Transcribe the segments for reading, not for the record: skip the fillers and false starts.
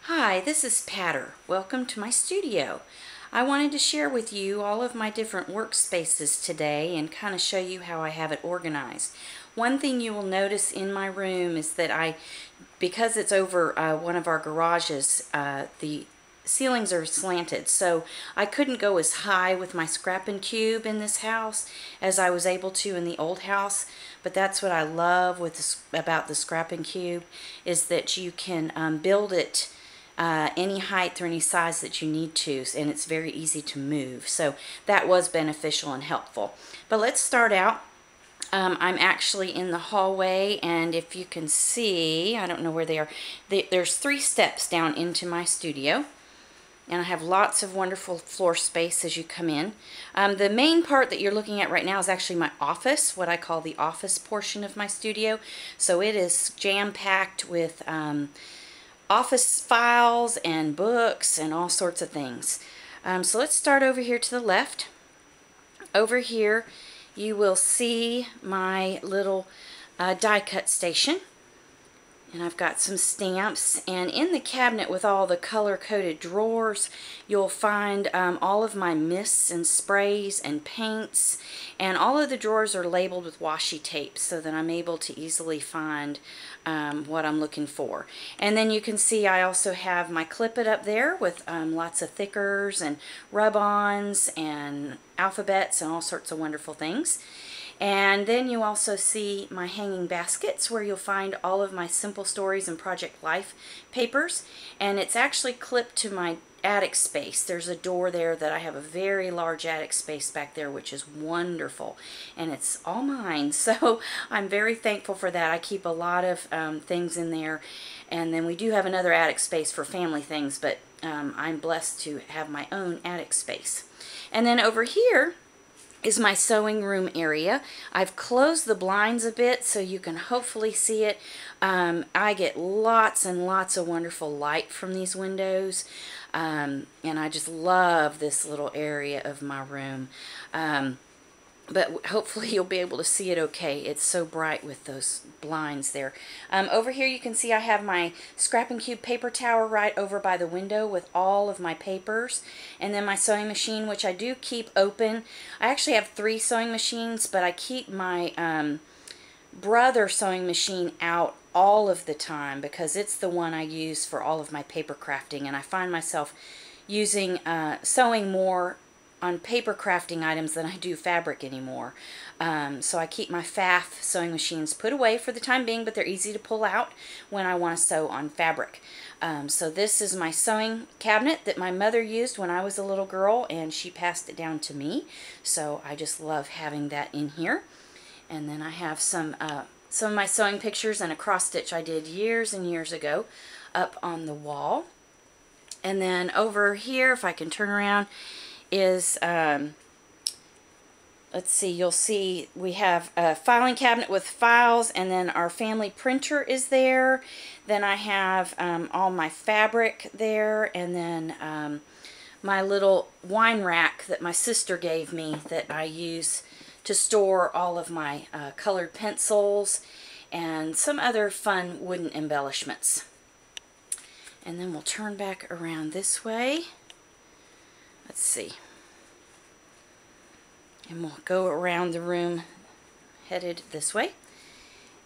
Hi, this is Patter. Welcome to my studio. I wanted to share with you all of my different workspaces today and kind of show you how I have it organized. One thing you will notice in my room is that because it's over one of our garages, the ceilings are slanted, so I couldn't go as high with my scrap and cube in this house as I was able to in the old house. But that's what I love about the scrap and cube, is that you can build it any height or any size that you need to, and it's very easy to move. So that was beneficial and helpful. But let's start out. I'm actually in the hallway, and if you can see, I don't know where they are, there's 3 steps down into my studio, and I have lots of wonderful floor space as you come in. The main part that you're looking at right now is actually my office, what I call the office portion of my studio. So it is jam-packed with office files and books and all sorts of things. So let's start over here to the left. Over here you will see my little die cut station, and I've got some stamps, and in the cabinet with all the color-coded drawers you'll find all of my mists and sprays and paints, and all of the drawers are labeled with washi tape so that I'm able to easily find what I'm looking for. And then you can see I also have my Clip-It up there with lots of thickers and rub-ons and alphabets and all sorts of wonderful things. And then you also see my hanging baskets where you'll find all of my Simple Stories and Project Life papers, and it's actually clipped to my attic space. There's a door there that I have a very large attic space back there, which is wonderful, and it's all mine, so I'm very thankful for that. I keep a lot of things in there, and then we do have another attic space for family things, but I'm blessed to have my own attic space. And then over here is my sewing room area. I've closed the blinds a bit so you can hopefully see it. I get lots and lots of wonderful light from these windows, and I just love this little area of my room. But hopefully you'll be able to see it okay. It's so bright with those blinds there. Over here you can see I have my Scrap and Cube paper tower right over by the window with all of my papers. And then my sewing machine, which I do keep open. I actually have 3 sewing machines, but I keep my brother sewing machine out all of the time because it's the one I use for all of my paper crafting. And I find myself using sewing more on paper crafting items than I do fabric anymore. So I keep my Pfaff sewing machines put away for the time being, but they're easy to pull out when I want to sew on fabric. So this is my sewing cabinet that my mother used when I was a little girl, and she passed it down to me. So I just love having that in here. And then I have some of my sewing pictures and a cross stitch I did years and years ago up on the wall. And then over here, if I can turn around, is, let's see, you'll see we have a filing cabinet with files, and then our family printer is there. Then I have all my fabric there, and then my little wine rack that my sister gave me that I use to store all of my colored pencils and some other fun wooden embellishments. And then we'll turn back around this way. Let's see. And we'll go around the room headed this way.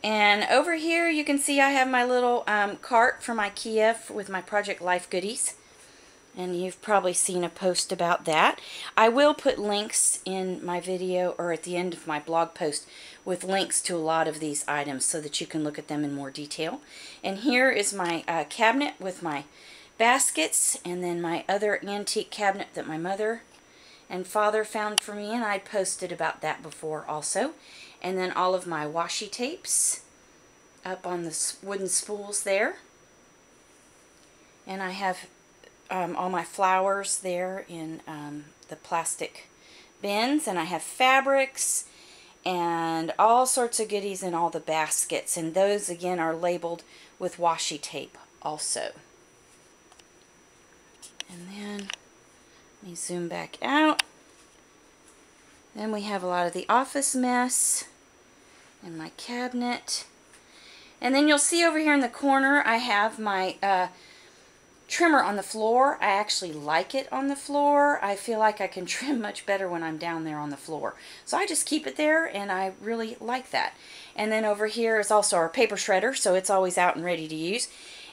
And over here you can see I have my little cart from IKEA with my Project Life goodies. And you've probably seen a post about that. I will put links in my video or at the end of my blog post with links to a lot of these items so that you can look at them in more detail. And here is my cabinet with my baskets, and then my other antique cabinet that my mother and father found for me, and I posted about that before also. And then all of my washi tapes up on the wooden spools there. And I have all my flowers there in the plastic bins, and I have fabrics and all sorts of goodies in all the baskets, and those again are labeled with washi tape also. And then let me zoom back out. Then we have a lot of the office mess and my cabinet. And then you'll see over here in the corner I have my trimmer on the floor. I actually like it on the floor. I feel like I can trim much better when I'm down there on the floor. So I just keep it there, and I really like that. And then over here is also our paper shredder, so it's always out and ready to use.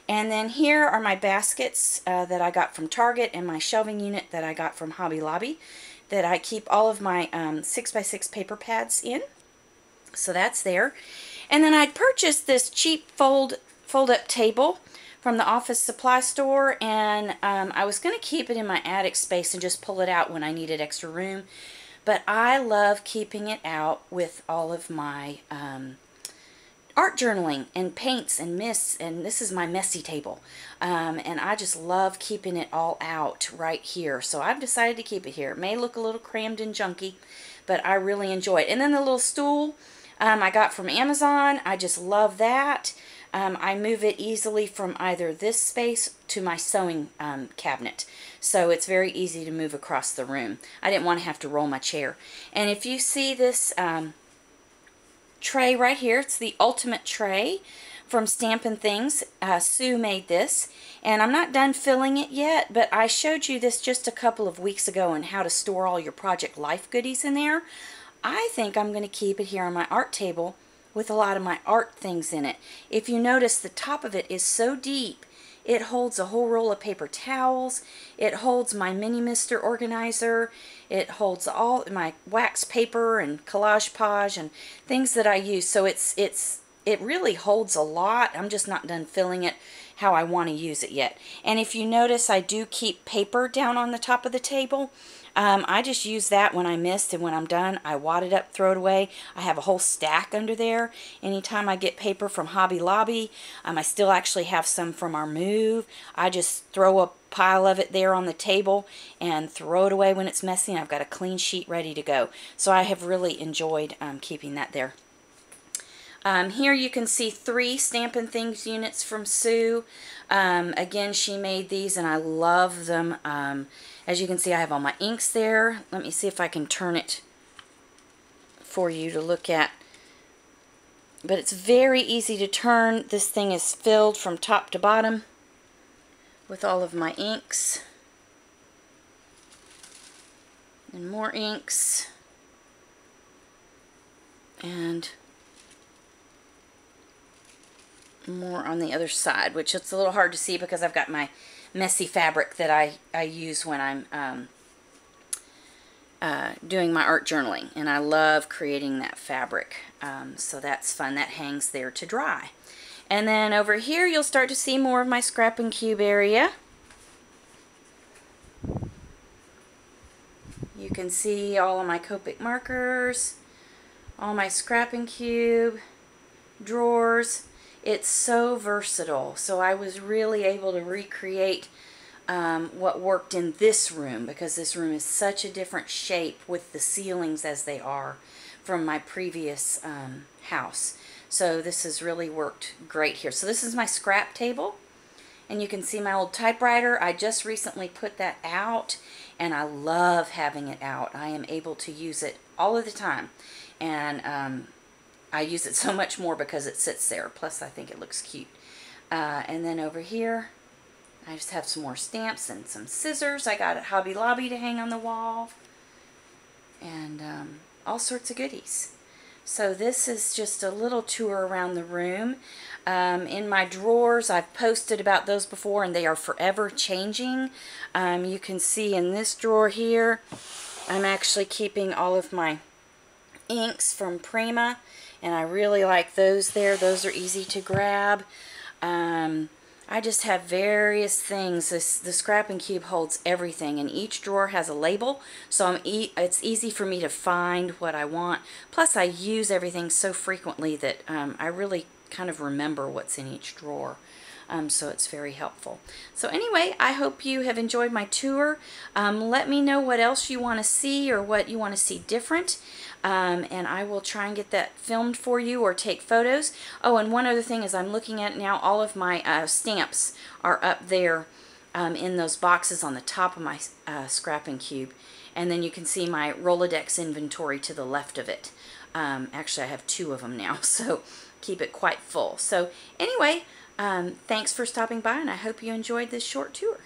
And then here are my baskets that I got from Target, and my shelving unit that I got from Hobby Lobby that I keep all of my 6x6 paper pads in. So that's there. And then I'd purchased this cheap fold-up table from the office supply store, and I was going to keep it in my attic space and just pull it out when I needed extra room. But I love keeping it out with all of my art journaling and paints and mists, and this is my messy table. And I just love keeping it all out right here. So I've decided to keep it here. It may look a little crammed and junky, but I really enjoy it. And then the little stool I got from Amazon. I just love that. I move it easily from either this space to my sewing cabinet. So it's very easy to move across the room. I didn't want to have to roll my chair. And if you see this tray right here, it's the ultimate tray from Stampin' Things. Sue made this, and I'm not done filling it yet, but I showed you this just a couple of weeks ago on how to store all your Project Life goodies in there. I think I'm going to keep it here on my art table with a lot of my art things in it. If you notice, the top of it is so deep, it holds a whole roll of paper towels, it holds my mini mister organizer, it holds all my wax paper and collage page and things that I use. So it really holds a lot. I'm just not done filling it how I want to use it yet. And if you notice, I do keep paper down on the top of the table. I just use that when I missed, and when I'm done, I wad it up, throw it away. I have a whole stack under there. Anytime I get paper from Hobby Lobby, I still actually have some from our move. I just throw a pile of it there on the table and throw it away when it's messy, and I've got a clean sheet ready to go. So I have really enjoyed keeping that there. Here you can see 3 Stampin' Things units from Sue. Again, she made these, and I love them. As you can see, I have all my inks there. Let me see if I can turn it for you to look at. But it's very easy to turn. This thing is filled from top to bottom with all of my inks. And more inks. And more on the other side, which it's a little hard to see because I've got my messy fabric that I use when I'm doing my art journaling, and I love creating that fabric. So that's fun. That hangs there to dry. And then over here you'll start to see more of my scrap and cube area. You can see all of my Copic markers, all my scrap and cube drawers. It's so versatile. So I was really able to recreate what worked in this room, because this room is such a different shape with the ceilings as they are from my previous house. So this has really worked great here. So this is my scrap table, and you can see my old typewriter. I just recently put that out, and I love having it out. I am able to use it all of the time, and I use it so much more because it sits there. Plus, I think it looks cute. And then over here, I just have some more stamps and some scissors I got at Hobby Lobby to hang on the wall. And all sorts of goodies. So this is just a little tour around the room. In my drawers, I've posted about those before, and they are forever changing. You can see in this drawer here, I'm actually keeping all of my inks from Prima, and I really like those there. Those are easy to grab. I just have various things. The Scrap and Cube holds everything, and each drawer has a label, so it's easy for me to find what I want. Plus, I use everything so frequently that I really kind of remember what's in each drawer. So it's very helpful. So anyway, I hope you have enjoyed my tour. Let me know what else you want to see or what you want to see different. And I will try and get that filmed for you or take photos. Oh, and one other thing is I'm looking at now, all of my stamps are up there in those boxes on the top of my Scrap and Cube. And then you can see my Rolodex inventory to the left of it. Actually, I have 2 of them now, so keep it quite full. So anyway, Thanks for stopping by, and I hope you enjoyed this short tour.